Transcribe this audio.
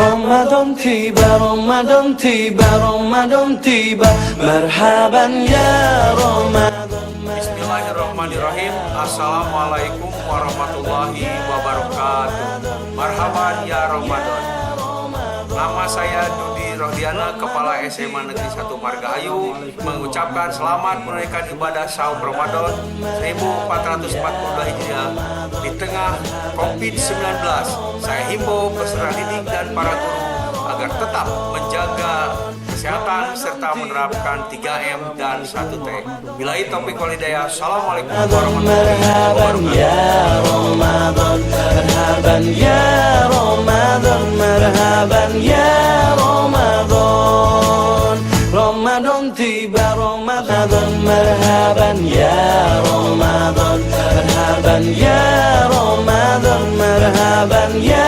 Ramadan tiba, Ramadan tiba, Ramadan tiba. Marhaban ya Ramadan. Bismillahirrahmanirrahim. Assalamualaikum warahmatullahi wabarakatuh. Marhaban ya Ramadan. Nama saya Dudi Rohdiana, Kepala SMA Negeri 1 Margahayu, mengucapkan selamat menunaikan ibadah sahur Ramadan 1442 Hijriah di tengah COVID-19. Saya himbau peserta didik dan para guru agar tetap menjaga kesehatan serta menerapkan 3M dan 1T. Billahi taufiq wal hidayah. Assalamualaikum warahmatullahi wabarakatuh. Marhaban ya Ramadan, marhaban ya Ramadan. Ramadan tiba, Ramadan, marhaban ya Ramadan, marhaban ya Ramadan, marhaban ya